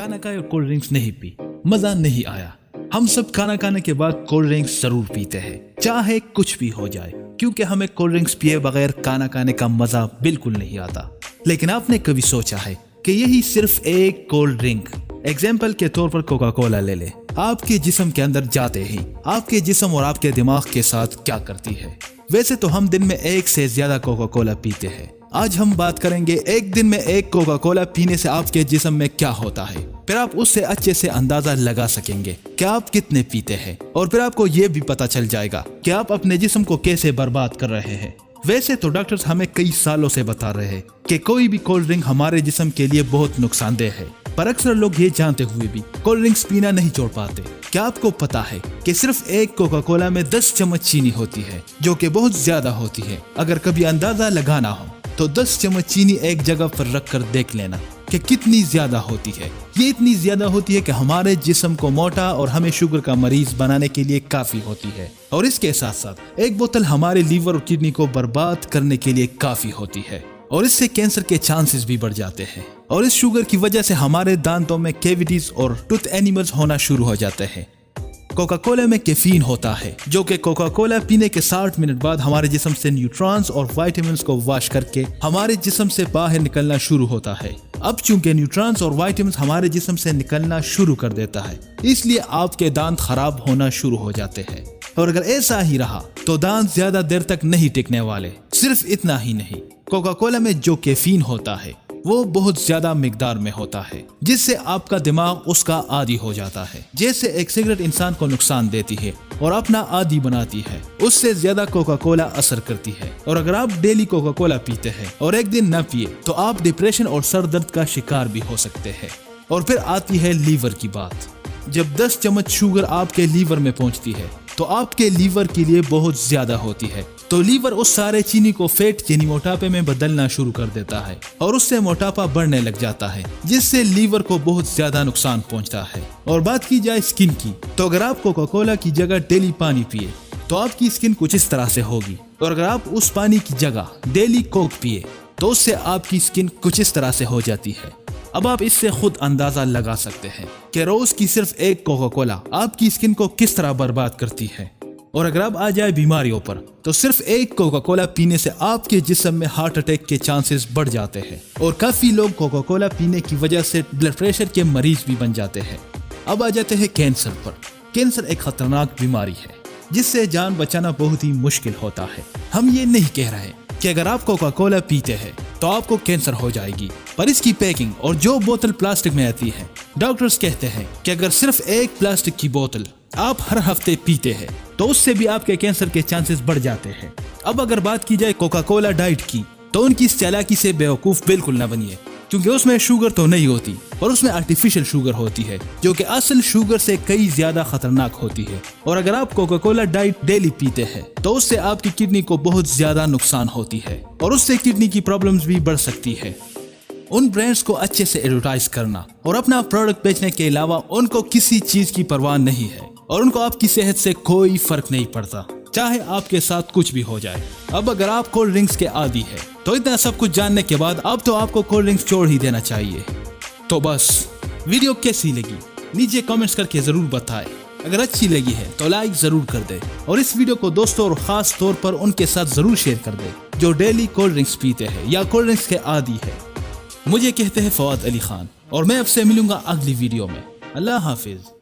کھانا کھائے اور کولڈ ڈرنکس نہیں پی، مزہ نہیں آیا۔ ہم سب کھانا کھانے کے بعد کولڈ ڈرنکس ضرور پیتے ہیں، چاہے کچھ بھی ہو جائے، کیونکہ ہمیں کولڈ ڈرنکس پیے بغیر کھانا کھانے کا مزہ بالکل نہیں آتا۔ لیکن آپ نے کبھی سوچا ہے کہ یہی صرف ایک کولڈ ڈرنک، ایگزامپل کے طور پر کوکا کولا لے لے، آپ کے جسم کے اندر جاتے ہی آپ کے جسم اور آپ کے دماغ کے ساتھ کیا کرتی ہے؟ ویسے تو ہم دن میں ایک سے زیادہ کوکا کولا پیتے ہیں۔ آج ہم بات کریں گے ایک دن میں ایک کوکا کولا پینے سے آپ کے جسم میں کیا ہوتا ہے، پھر آپ اس سے اچھے سے اندازہ لگا سکیں گے کہ آپ کتنے پیتے ہیں، اور پھر آپ کو یہ بھی پتا چل جائے گا کہ آپ اپنے جسم کو کیسے برباد کر رہے ہیں۔ ویسے تو ڈاکٹرز ہمیں کئی سالوں سے بتا رہے ہیں کہ کوئی بھی کولڈ ڈرنک ہمارے جسم کے لیے بہت نقصان دہ ہے، پر اکثر لوگ یہ جانتے ہوئے بھی کولڈ ڈرنکس پینا نہیں چھوڑ پاتے۔ کیا آپ کو پتا ہے کہ صرف ایک کوکا کولا میں 10 چمچ چینی ہوتی ہے، جو کہ بہت زیادہ ہوتی ہے؟ اگر کبھی اندازہ لگانا ہو تو 10 چمچ چینی ایک جگہ پر رکھ کر دیکھ لینا کہ کتنی زیادہ ہوتی ہے۔ یہ اتنی زیادہ ہوتی ہے کہ ہمارے جسم کو موٹا اور ہمیں شوگر کا مریض بنانے کے لیے کافی ہوتی ہے، اور اس کے ساتھ ساتھ ایک بوتل ہمارے لیور اور کڈنی کو برباد کرنے کے لیے کافی ہوتی ہے، اور اس سے کینسر کے چانسز بھی بڑھ جاتے ہیں۔ اور اس شوگر کی وجہ سے ہمارے دانتوں میں کیویٹیز اور ٹوتھ اینیملز ہونا شروع ہو جاتے ہیں۔ کوکا کولا میں کیفین ہوتا ہے، جو کہ کوکا کولا پینے کے 60 منٹ بعد ہمارے جسم سے نیوٹرانز اور وائٹامنز کو واش کر کے ہمارے جسم سے باہر نکلنا شروع ہوتا ہے۔ اب چونکہ نیوٹرانز اور وائٹامنز ہمارے جسم سے نکلنا شروع کر دیتا ہے، اس لیے آپ کے دانت خراب ہونا شروع ہو جاتے ہیں، اور اگر ایسا ہی رہا تو دانت زیادہ دیر تک نہیں ٹکنے والے۔ صرف اتنا ہی نہیں، کوکا کولا میں جو کیفین ہوتا ہے وہ بہت زیادہ مقدار میں ہوتا ہے، جس سے آپ کا دماغ اس کا عادی ہو جاتا ہے۔ جیسے ایک سگریٹ انسان کو نقصان دیتی ہے اور اپنا عادی بناتی ہے، اس سے زیادہ کوکا کولا اثر کرتی ہے۔ اور اگر آپ ڈیلی کوکا کولا پیتے ہیں اور ایک دن نہ پیے تو آپ ڈپریشن اور سر درد کا شکار بھی ہو سکتے ہیں۔ اور پھر آتی ہے لیور کی بات۔ جب 10 چمچ شوگر آپ کے لیور میں پہنچتی ہے تو آپ کے لیور کے لیے بہت زیادہ ہوتی ہے، تو لیور اس سارے چینی کو فیٹ یعنی موٹاپے میں بدلنا شروع کر دیتا ہے، اور اس سے موٹاپا بڑھنے لگ جاتا ہے، جس سے لیور کو بہت زیادہ نقصان پہنچتا ہے۔ اور بات کی جائے سکن کی، تو اگر آپ کوکا کولا کی جگہ ڈیلی پانی پیے تو آپ کی سکن کچھ اس طرح سے ہوگی، اور اگر آپ اس پانی کی جگہ ڈیلی کوک پیے تو اس سے آپ کی سکن کچھ اس طرح سے ہو جاتی ہے۔ اب آپ اس سے خود اندازہ لگا سکتے ہیں کہ روز کی صرف ایک کوکا کولا آپ کی سکن کو کس طرح برباد کرتی ہے۔ اور اگر اب آ جائے بیماریوں پر، تو صرف ایک کوکا کولا پینے سے آپ کے جسم میں ہارٹ اٹیک کے چانسز بڑھ جاتے ہیں، اور کافی لوگ کوکا کولا پینے کی وجہ سے بلڈ پریشر کے مریض بھی بن جاتے ہیں۔ اب آ جاتے ہیں کینسر پر۔ کینسر ایک خطرناک بیماری ہے جس سے جان بچانا بہت ہی مشکل ہوتا ہے۔ ہم یہ نہیں کہہ رہے کہ اگر آپ کوکا کولا پیتے ہیں تو آپ کو کینسر ہو جائے گی، پر اس کی پیکنگ اور جو بوتل پلاسٹک میں آتی ہے، ڈاکٹرز کہتے ہیں کہ اگر صرف ایک پلاسٹک کی بوتل آپ ہر ہفتے پیتے ہیں تو اس سے بھی آپ کے کینسر کے چانسز بڑھ جاتے ہیں۔ اب اگر بات کی جائے کوکا کولا ڈائٹ کی، تو ان کی اس چالاکی سے بیوقوف بالکل نہ بنیے، کیونکہ اس میں شوگر تو نہیں ہوتی، اور اس میں آرٹیفیشل شوگر ہوتی ہے، جو کہ اصل شوگر سے کئی زیادہ خطرناک ہوتی ہے۔ اور اگر آپ کوکا کولا ڈائٹ ڈیلی پیتے ہیں تو اس سے آپ کی کڈنی کو بہت زیادہ نقصان ہوتی ہے، اور اس سے کڈنی کی پرابلمز بھی بڑھ سکتی ہے۔ ان برانڈز کو اچھے سے ایڈورٹائز کرنا اور اپنا پروڈکٹ بیچنے کے علاوہ ان کو کسی چیز کی پرواہ نہیں ہے، اور ان کو آپ کی صحت سے کوئی فرق نہیں پڑتا، چاہے آپ کے ساتھ کچھ بھی ہو جائے۔ اب اگر آپ کولڈ ڈرنکس کے عادی ہے تو اتنا سب کچھ جاننے کے بعد اب تو آپ کو کولڈ ڈرنکس چھوڑ ہی دینا چاہیے۔ تو بس ویڈیو کیسی لگی نیچے کامنٹس کر کے ضرور بتائیں۔ اگر اچھی لگی ہے تو لائک ضرور کر دیں، اور اس ویڈیو کو دوستوں اور خاص طور پر ان کے ساتھ ضرور شیئر کر دیں جو ڈیلی کولڈ ڈرنکس پیتے ہیں یا کولڈ ڈرنکس کے عادی ہے۔ مجھے کہتے ہیں فواد علی خان، اور میں اب سے ملوں گا اگلی ویڈیو میں۔ اللہ حافظ۔